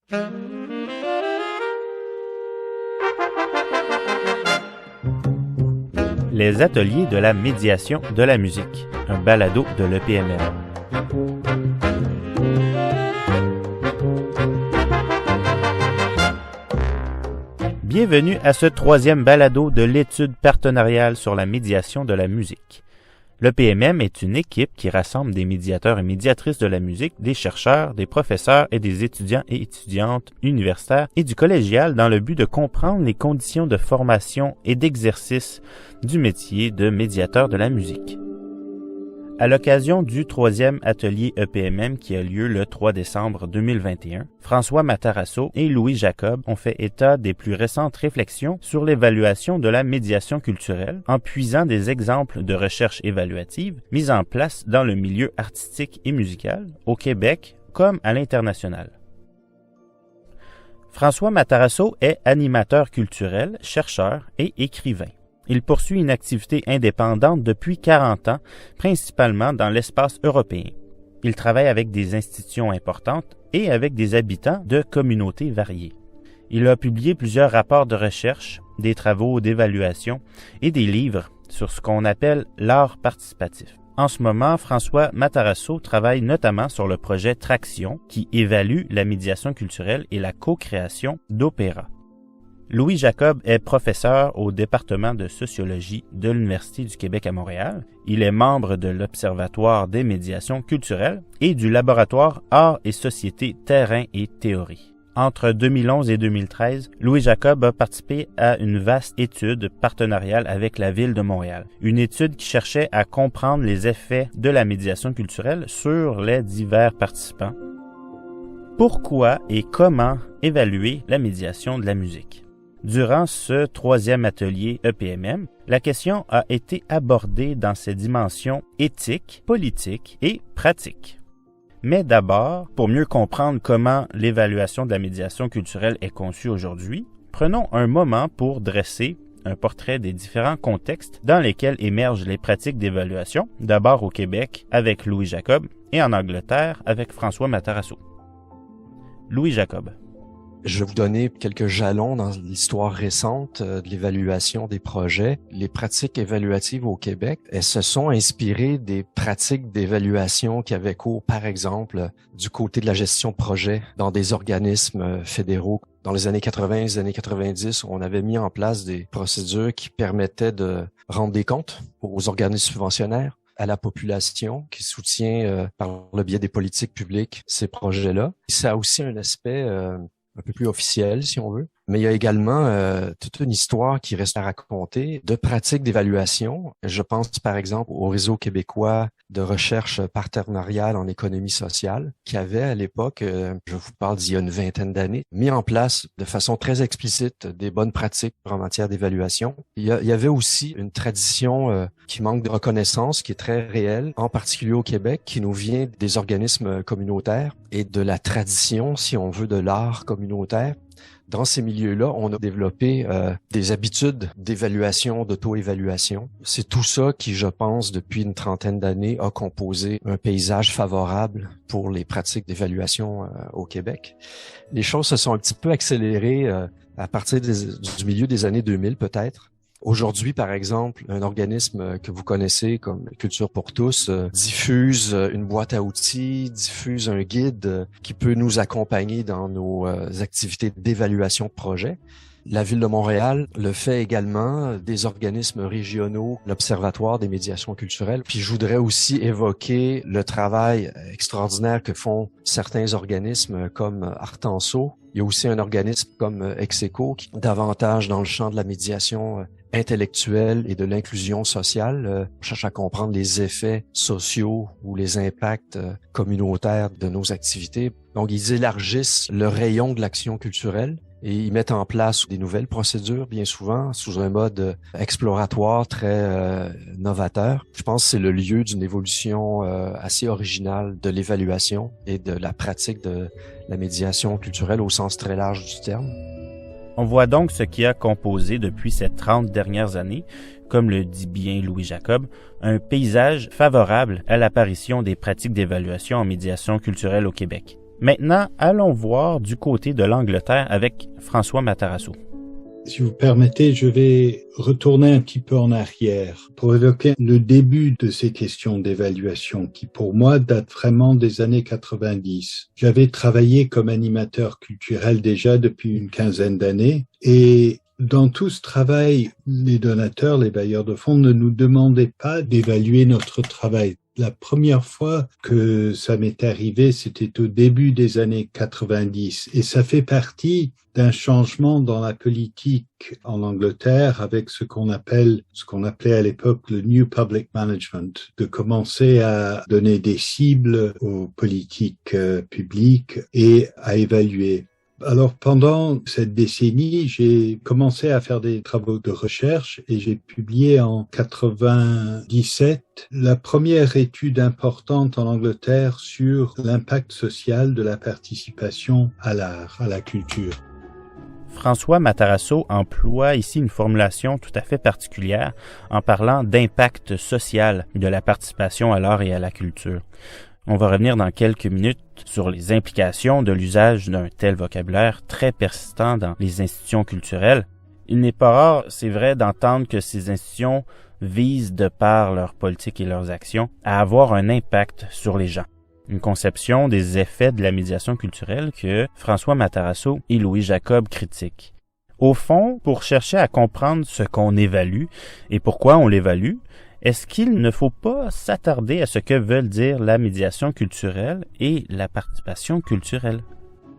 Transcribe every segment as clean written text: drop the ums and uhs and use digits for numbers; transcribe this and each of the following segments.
Les ateliers de la médiation de la musique, un balado de l'EPMM. Bienvenue à ce troisième balado de l'étude partenariale sur la médiation de la musique. L'EPMM est une équipe qui rassemble des médiateurs et médiatrices de la musique, des chercheurs, des professeurs et des étudiants et étudiantes universitaires et du collégial dans le but de comprendre les conditions de formation et d'exercice du métier de médiateur de la musique. À l'occasion du troisième atelier EPMM qui a lieu le 3 décembre 2021, François Matarazzo et Louis Jacob ont fait état des plus récentes réflexions sur l'évaluation de la médiation culturelle en puisant des exemples de recherche évaluative mises en place dans le milieu artistique et musical, au Québec comme à l'international. François Matarazzo est animateur culturel, chercheur et écrivain. Il poursuit une activité indépendante depuis 40 ans, principalement dans l'espace européen. Il travaille avec des institutions importantes et avec des habitants de communautés variées. Il a publié plusieurs rapports de recherche, des travaux d'évaluation et des livres sur ce qu'on appelle l'art participatif. En ce moment, François Matarazzo travaille notamment sur le projet Traction qui évalue la médiation culturelle et la co-création d'opéras. Louis Jacob est professeur au département de sociologie de l'Université du Québec à Montréal. Il est membre de l'Observatoire des médiations culturelles et du laboratoire Art et Société, Terrain et Théorie. Entre 2011 et 2013, Louis Jacob a participé à une vaste étude partenariale avec la Ville de Montréal. Une étude qui cherchait à comprendre les effets de la médiation culturelle sur les divers participants. Pourquoi et comment évaluer la médiation de la musique? Durant ce troisième atelier EPMM, la question a été abordée dans ses dimensions éthiques, politiques et pratiques. Mais d'abord, pour mieux comprendre comment l'évaluation de la médiation culturelle est conçue aujourd'hui, prenons un moment pour dresser un portrait des différents contextes dans lesquels émergent les pratiques d'évaluation, d'abord au Québec avec Louis Jacob et en Angleterre avec François Matarazzo. Louis Jacob. Je vais vous donner quelques jalons dans l'histoire récente de l'évaluation des projets. Les pratiques évaluatives au Québec, elles se sont inspirées des pratiques d'évaluation qui avaient cours, par exemple, du côté de la gestion de projet dans des organismes fédéraux. Dans les années 80 et les années 90, on avait mis en place des procédures qui permettaient de rendre des comptes aux organismes subventionnaires, à la population qui soutient par le biais des politiques publiques ces projets-là. Ça a aussi un aspect un peu plus officiel, si on veut. Mais il y a également toute une histoire qui reste à raconter de pratiques d'évaluation. Je pense par exemple au réseau québécois de recherche partenariale en économie sociale qui avait à l'époque, je vous parle d'il y a une vingtaine d'années, mis en place de façon très explicite des bonnes pratiques en matière d'évaluation. Il y avait aussi une tradition qui manque de reconnaissance, qui est très réelle, en particulier au Québec, qui nous vient des organismes communautaires et de la tradition, si on veut, de l'art communautaire. Dans ces milieux-là, on a développé des habitudes d'évaluation, d'auto-évaluation. C'est tout ça qui, je pense, depuis une trentaine d'années, a composé un paysage favorable pour les pratiques d'évaluation au Québec. Les choses se sont un petit peu accélérées à partir du milieu des années 2000 peut-être. Aujourd'hui, par exemple, un organisme que vous connaissez comme Culture pour tous diffuse une boîte à outils, diffuse un guide qui peut nous accompagner dans nos activités d'évaluation de projet. La Ville de Montréal le fait également, des organismes régionaux, l'Observatoire des médiations culturelles. Puis je voudrais aussi évoquer le travail extraordinaire que font certains organismes comme Artenso. Il y a aussi un organisme comme Execo qui est davantage dans le champ de la médiation intellectuelle et de l'inclusion sociale. On cherche à comprendre les effets sociaux ou les impacts communautaires de nos activités. Donc, ils élargissent le rayon de l'action culturelle et ils mettent en place des nouvelles procédures, bien souvent, sous un mode exploratoire très novateur. Je pense que c'est le lieu d'une évolution assez originale de l'évaluation et de la pratique de la médiation culturelle au sens très large du terme. On voit donc ce qui a composé depuis ces 30 dernières années, comme le dit bien Louis Jacob, un paysage favorable à l'apparition des pratiques d'évaluation en médiation culturelle au Québec. Maintenant, allons voir du côté de l'Angleterre avec François Matarazzo. Si vous permettez, je vais retourner un petit peu en arrière pour évoquer le début de ces questions d'évaluation qui, pour moi, datent vraiment des années 90. J'avais travaillé comme animateur culturel déjà depuis une quinzaine d'années et dans tout ce travail, les donateurs, les bailleurs de fonds ne nous demandaient pas d'évaluer notre travail. La première fois que ça m'est arrivé, c'était au début des années 90 et ça fait partie d'un changement dans la politique en Angleterre avec ce qu'on appelait à l'époque le New Public Management, de commencer à donner des cibles aux politiques publiques et à évaluer. Alors, pendant cette décennie, j'ai commencé à faire des travaux de recherche et j'ai publié en 97 la première étude importante en Angleterre sur l'impact social de la participation à l'art, à la culture. François Matarazzo emploie ici une formulation tout à fait particulière en parlant d'impact social de la participation à l'art et à la culture. On va revenir dans quelques minutes sur les implications de l'usage d'un tel vocabulaire très persistant dans les institutions culturelles. Il n'est pas rare, c'est vrai, d'entendre que ces institutions visent, de par leur politique et leurs actions, à avoir un impact sur les gens. Une conception des effets de la médiation culturelle que François Matarazzo et Louis Jacob critiquent. Au fond, pour chercher à comprendre ce qu'on évalue et pourquoi on l'évalue, est-ce qu'il ne faut pas s'attarder à ce que veulent dire la médiation culturelle et la participation culturelle?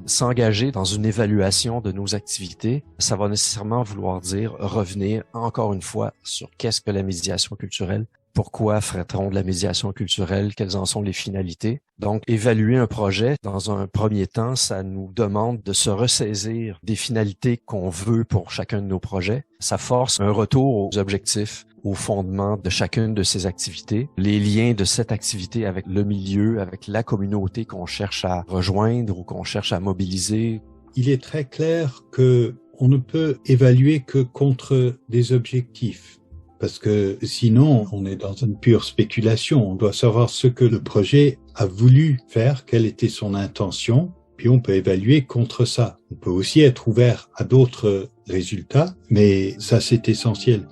S'engager dans une évaluation de nos activités, ça va nécessairement vouloir dire revenir encore une fois sur qu'est-ce que la médiation culturelle, pourquoi ferait-on de la médiation culturelle, quelles en sont les finalités. Donc, évaluer un projet, dans un premier temps, ça nous demande de se ressaisir des finalités qu'on veut pour chacun de nos projets. Ça force un retour aux objectifs, aux fondements de chacune de ces activités, les liens de cette activité avec le milieu, avec la communauté qu'on cherche à rejoindre ou qu'on cherche à mobiliser. Il est très clair que on ne peut évaluer que contre des objectifs. Parce que sinon, on est dans une pure spéculation. On doit savoir ce que le projet a voulu faire, quelle était son intention, puis on peut évaluer contre ça. On peut aussi être ouvert à d'autres résultats, mais ça, c'est essentiel.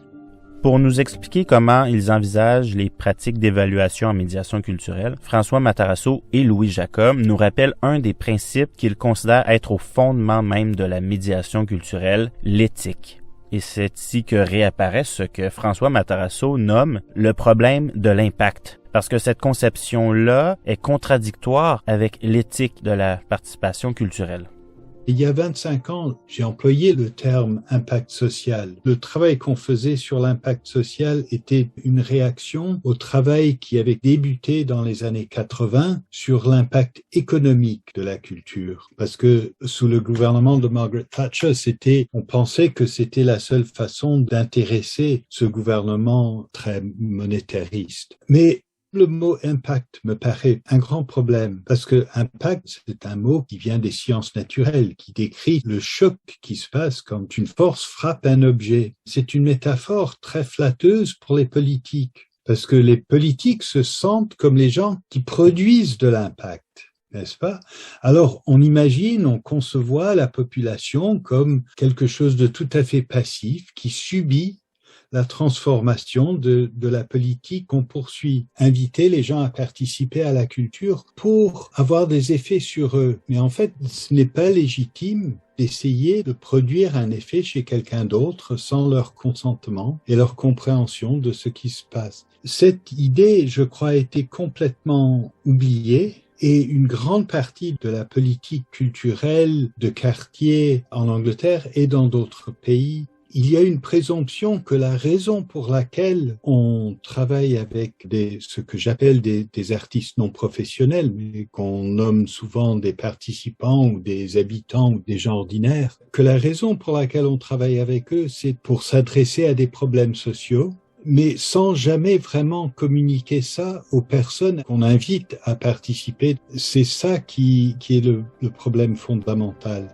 Pour nous expliquer comment ils envisagent les pratiques d'évaluation en médiation culturelle, François Matarazzo et Louis Jacob nous rappellent un des principes qu'ils considèrent être au fondement même de la médiation culturelle, l'éthique. Et c'est ici que réapparaît ce que François Matarazzo nomme le problème de l'impact. Parce que cette conception-là est contradictoire avec l'éthique de la participation culturelle. Il y a 25 ans, j'ai employé le terme impact social. Le travail qu'on faisait sur l'impact social était une réaction au travail qui avait débuté dans les années 80 sur l'impact économique de la culture. Parce que sous le gouvernement de Margaret Thatcher, on pensait que c'était la seule façon d'intéresser ce gouvernement très monétariste. Mais le mot impact me paraît un grand problème parce que impact, c'est un mot qui vient des sciences naturelles, qui décrit le choc qui se passe quand une force frappe un objet. C'est une métaphore très flatteuse pour les politiques parce que les politiques se sentent comme les gens qui produisent de l'impact, n'est-ce pas? Alors, on conçoit la population comme quelque chose de tout à fait passif qui subit la transformation de la politique qu'on poursuit. Inviter les gens à participer à la culture pour avoir des effets sur eux. Mais en fait, ce n'est pas légitime d'essayer de produire un effet chez quelqu'un d'autre sans leur consentement et leur compréhension de ce qui se passe. Cette idée, je crois, a été complètement oubliée. Et une grande partie de la politique culturelle de quartier en Angleterre et dans d'autres pays, il y a une présomption que la raison pour laquelle on travaille avec ce que j'appelle des artistes non professionnels, mais qu'on nomme souvent des participants ou des habitants ou des gens ordinaires, que la raison pour laquelle on travaille avec eux, c'est pour s'adresser à des problèmes sociaux, mais sans jamais vraiment communiquer ça aux personnes qu'on invite à participer. C'est ça qui est le problème fondamental.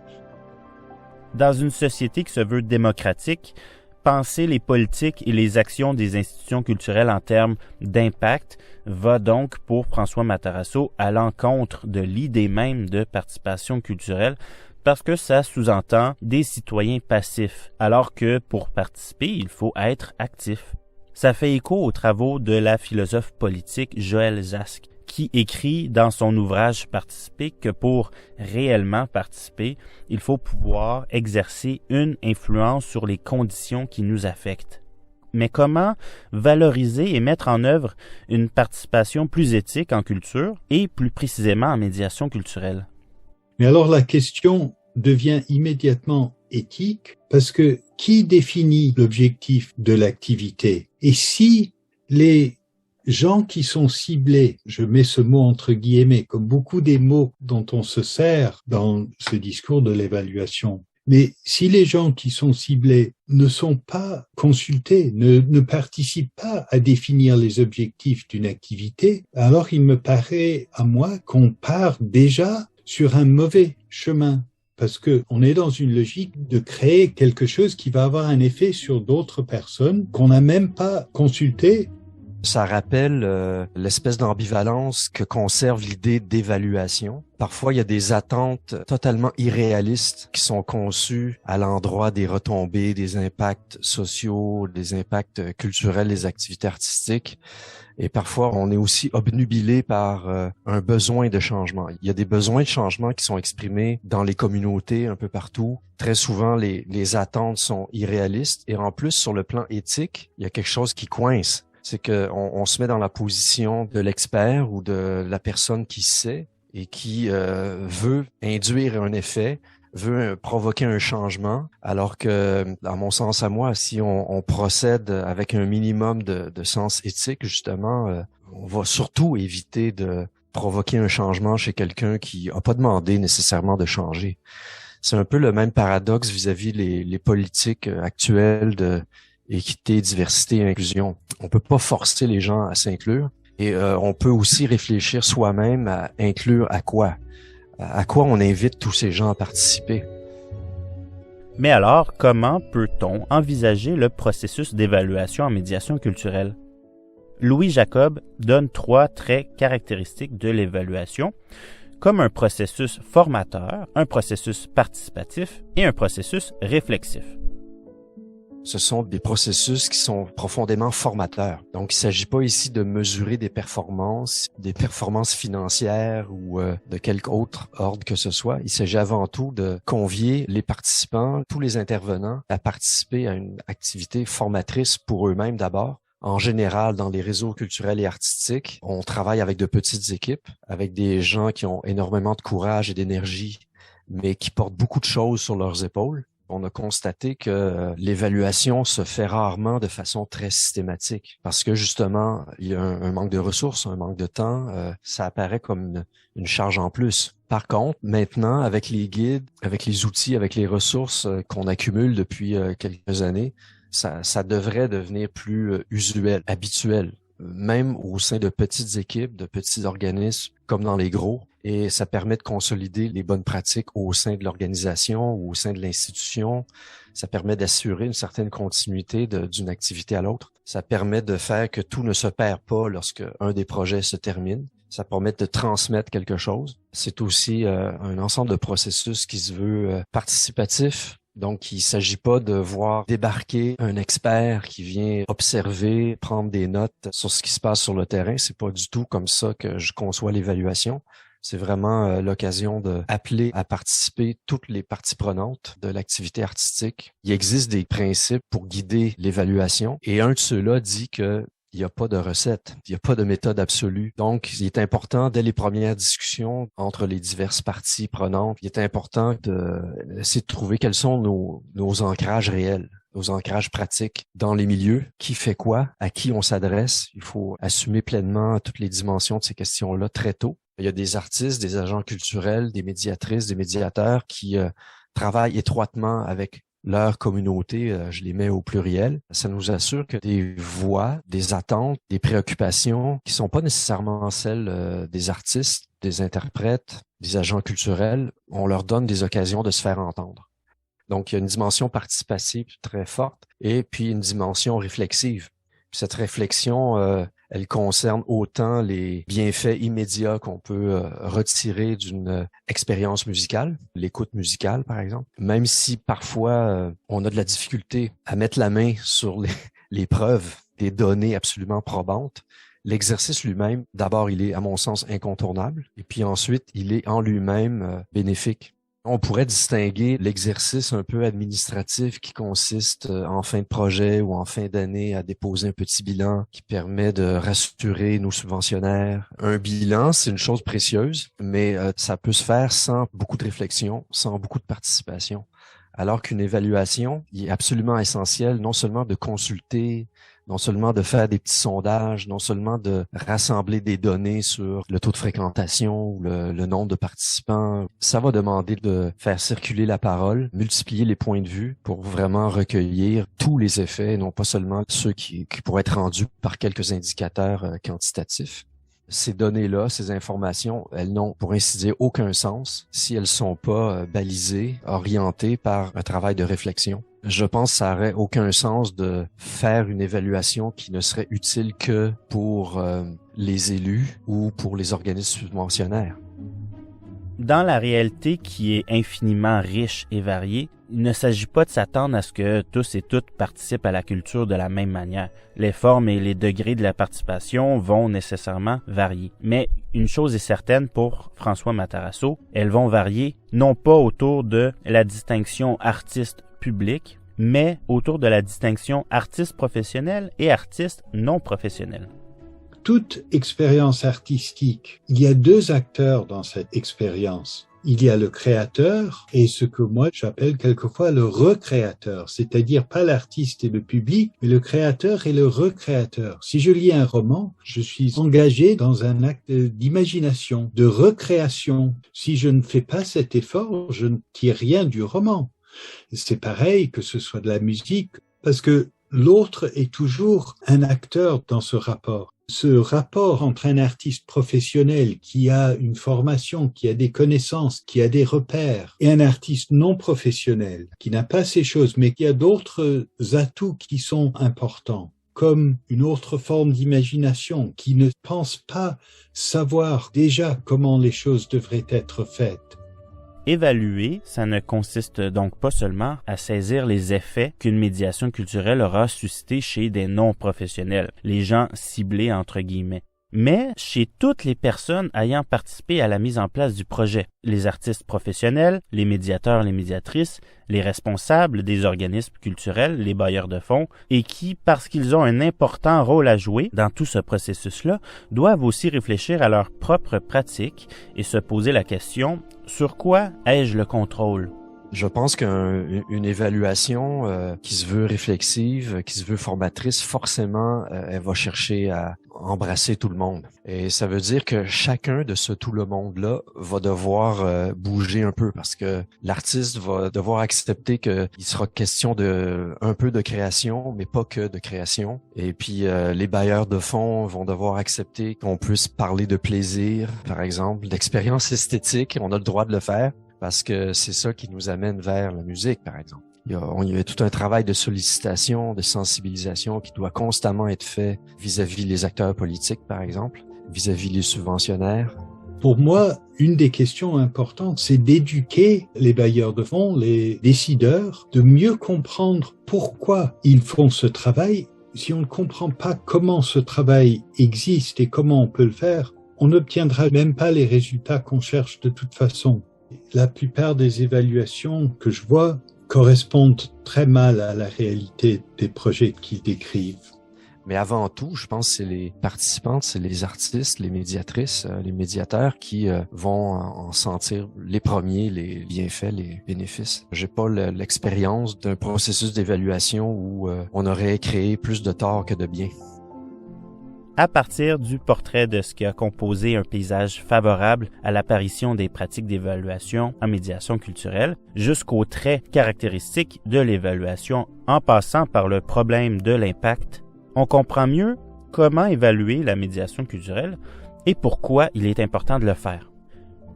Dans une société qui se veut démocratique, penser les politiques et les actions des institutions culturelles en termes d'impact va donc, pour François Matarazzo, à l'encontre de l'idée même de participation culturelle parce que ça sous-entend des citoyens passifs, alors que pour participer, il faut être actif. Ça fait écho aux travaux de la philosophe politique Joëlle Zask, qui écrit dans son ouvrage Participer que pour réellement participer, il faut pouvoir exercer une influence sur les conditions qui nous affectent. Mais comment valoriser et mettre en œuvre une participation plus éthique en culture et plus précisément en médiation culturelle? Mais alors la question devient immédiatement éthique parce que qui définit l'objectif de l'activité? Et si les gens qui sont ciblés, je mets ce mot entre guillemets, comme beaucoup des mots dont on se sert dans ce discours de l'évaluation, mais si les gens qui sont ciblés ne sont pas consultés, ne participent pas à définir les objectifs d'une activité, alors il me paraît à moi qu'on part déjà sur un mauvais chemin. Parce que on est dans une logique de créer quelque chose qui va avoir un effet sur d'autres personnes qu'on n'a même pas consultées. Ça rappelle l'espèce d'ambivalence que conserve l'idée d'évaluation. Parfois, il y a des attentes totalement irréalistes qui sont conçues à l'endroit des retombées, des impacts sociaux, des impacts culturels, des activités artistiques. Et parfois, on est aussi obnubilé par un besoin de changement. Il y a des besoins de changement qui sont exprimés dans les communautés un peu partout. Très souvent, les attentes sont irréalistes. Et en plus, sur le plan éthique, il y a quelque chose qui coince. C'est qu'on se met dans la position de l'expert ou de la personne qui sait et qui veut induire un effet, veut provoquer un changement, alors que, à mon sens à moi, si on procède avec un minimum de sens éthique, justement, on va surtout éviter de provoquer un changement chez quelqu'un qui n'a pas demandé nécessairement de changer. C'est un peu le même paradoxe vis-à-vis les politiques actuelles de équité, diversité et inclusion. On peut pas forcer les gens à s'inclure et on peut aussi réfléchir soi-même à inclure à quoi? À quoi on invite tous ces gens à participer? Mais alors, comment peut-on envisager le processus d'évaluation en médiation culturelle? Louis Jacob donne 3 traits caractéristiques de l'évaluation, comme un processus formateur, un processus participatif et un processus réflexif. Ce sont des processus qui sont profondément formateurs. Donc, il ne s'agit pas ici de mesurer des performances financières ou de quelque autre ordre que ce soit. Il s'agit avant tout de convier les participants, tous les intervenants, à participer à une activité formatrice pour eux-mêmes d'abord. En général, dans les réseaux culturels et artistiques, on travaille avec de petites équipes, avec des gens qui ont énormément de courage et d'énergie, mais qui portent beaucoup de choses sur leurs épaules. On a constaté que l'évaluation se fait rarement de façon très systématique parce que justement, il y a un manque de ressources, un manque de temps, ça apparaît comme une charge en plus. Par contre, maintenant, avec les guides, avec les outils, avec les ressources qu'on accumule depuis quelques années, ça devrait devenir plus usuel, habituel, même au sein de petites équipes, de petits organismes comme dans les gros. Et ça permet de consolider les bonnes pratiques au sein de l'organisation ou au sein de l'institution. Ça permet d'assurer une certaine continuité d'une activité à l'autre. Ça permet de faire que tout ne se perd pas lorsque un des projets se termine. Ça permet de transmettre quelque chose. C'est aussi un ensemble de processus qui se veut participatif. Donc, il ne s'agit pas de voir débarquer un expert qui vient observer, prendre des notes sur ce qui se passe sur le terrain. C'est pas du tout comme ça que je conçois l'évaluation. C'est vraiment l'occasion d'appeler à participer toutes les parties prenantes de l'activité artistique. Il existe des principes pour guider l'évaluation et un de ceux-là dit que il n'y a pas de recette, il n'y a pas de méthode absolue. Donc, il est important, dès les premières discussions entre les diverses parties prenantes, il est important d'essayer de trouver quels sont nos ancrages réels, nos ancrages pratiques dans les milieux, qui fait quoi, à qui on s'adresse. Il faut assumer pleinement toutes les dimensions de ces questions-là très tôt. Il y a des artistes, des agents culturels, des médiatrices, des médiateurs qui travaillent étroitement avec leur communauté, je les mets au pluriel. Ça nous assure que des voix, des attentes, des préoccupations qui sont pas nécessairement celles des artistes, des interprètes, des agents culturels, on leur donne des occasions de se faire entendre. Donc, il y a une dimension participative très forte et puis une dimension réflexive. Puis cette réflexion, elle concerne autant les bienfaits immédiats qu'on peut retirer d'une expérience musicale, l'écoute musicale par exemple, même si parfois on a de la difficulté à mettre la main sur les preuves, des données absolument probantes. L'exercice lui-même, d'abord, il est à mon sens incontournable et puis ensuite, il est en lui-même bénéfique. On pourrait distinguer l'exercice un peu administratif qui consiste en fin de projet ou en fin d'année à déposer un petit bilan qui permet de rassurer nos subventionnaires. Un bilan, c'est une chose précieuse, mais ça peut se faire sans beaucoup de réflexion, sans beaucoup de participation. Alors qu'une évaluation, il est absolument essentiel non seulement de consulter, non seulement de faire des petits sondages, non seulement de rassembler des données sur le taux de fréquentation ou le nombre de participants. Ça va demander de faire circuler la parole, multiplier les points de vue pour vraiment recueillir tous les effets, non pas seulement ceux qui pourraient être rendus par quelques indicateurs quantitatifs. Ces données-là, ces informations, elles n'ont, pour ainsi dire, aucun sens si elles sont pas balisées, orientées par un travail de réflexion. Je pense que ça n'aurait aucun sens de faire une évaluation qui ne serait utile que pour les élus ou pour les organismes subventionnaires. Dans la réalité qui est infiniment riche et variée, il ne s'agit pas de s'attendre à ce que tous et toutes participent à la culture de la même manière. Les formes et les degrés de la participation vont nécessairement varier. Mais une chose est certaine pour François Matarazzo, elles vont varier non pas autour de la distinction artiste public, mais autour de la distinction artiste professionnel et artiste non professionnel. Toute expérience artistique, il y a deux acteurs dans cette expérience. Il y a le créateur et ce que moi j'appelle quelquefois le recréateur, c'est-à-dire pas l'artiste et le public, mais le créateur et le recréateur. Si je lis un roman, je suis engagé dans un acte d'imagination, de recréation. Si je ne fais pas cet effort, je ne tire rien du roman. C'est pareil que ce soit de la musique, parce que l'autre est toujours un acteur dans ce rapport. Ce rapport entre un artiste professionnel qui a une formation, qui a des connaissances, qui a des repères, et un artiste non professionnel qui n'a pas ces choses, mais qui a d'autres atouts qui sont importants, comme une autre forme d'imagination, qui ne pense pas savoir déjà comment les choses devraient être faites. Évaluer, ça ne consiste donc pas seulement à saisir les effets qu'une médiation culturelle aura suscité chez des non-professionnels, les gens ciblés entre guillemets, mais chez toutes les personnes ayant participé à la mise en place du projet, les artistes professionnels, les médiateurs, les médiatrices, les responsables des organismes culturels, les bailleurs de fonds, et qui, parce qu'ils ont un important rôle à jouer dans tout ce processus-là, doivent aussi réfléchir à leurs propres pratiques et se poser la question « Sur quoi ai-je le contrôle ?» Je pense qu'une évaluation qui se veut réflexive, qui se veut formatrice, forcément, elle va chercher à embrasser tout le monde. Et ça veut dire que chacun de ce tout le monde-là va devoir bouger un peu parce que l'artiste va devoir accepter qu'il sera question de un peu de création, mais pas que de création. Et puis les bailleurs de fonds vont devoir accepter qu'on puisse parler de plaisir, par exemple, d'expérience esthétique. On a le droit de le faire. Parce que c'est ça qui nous amène vers la musique, par exemple. Il y a tout un travail de sollicitation, de sensibilisation qui doit constamment être fait vis-à-vis les acteurs politiques, par exemple, vis-à-vis les subventionnaires. Pour moi, une des questions importantes, c'est d'éduquer les bailleurs de fonds, les décideurs, de mieux comprendre pourquoi ils font ce travail. Si on ne comprend pas comment ce travail existe et comment on peut le faire, on n'obtiendra même pas les résultats qu'on cherche de toute façon. La plupart des évaluations que je vois correspondent très mal à la réalité des projets qu'ils décrivent. Mais avant tout, je pense que c'est les participantes, c'est les artistes, les médiatrices, les médiateurs qui vont en sentir les premiers, les bienfaits, les bénéfices. J'ai pas l'expérience d'un processus d'évaluation où on aurait créé plus de tort que de bien. À partir du portrait de ce qui a composé un paysage favorable à l'apparition des pratiques d'évaluation en médiation culturelle, jusqu'aux traits caractéristiques de l'évaluation en passant par le problème de l'impact, on comprend mieux comment évaluer la médiation culturelle et pourquoi il est important de le faire.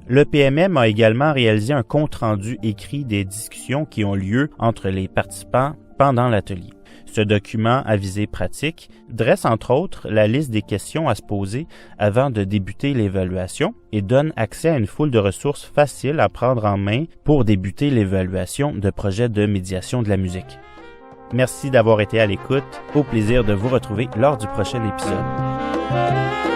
Le PMM a également réalisé un compte-rendu écrit des discussions qui ont lieu entre les participants pendant l'atelier. Ce document à visée pratique dresse entre autres la liste des questions à se poser avant de débuter l'évaluation et donne accès à une foule de ressources faciles à prendre en main pour débuter l'évaluation de projets de médiation de la musique. Merci d'avoir été à l'écoute. Au plaisir de vous retrouver lors du prochain épisode.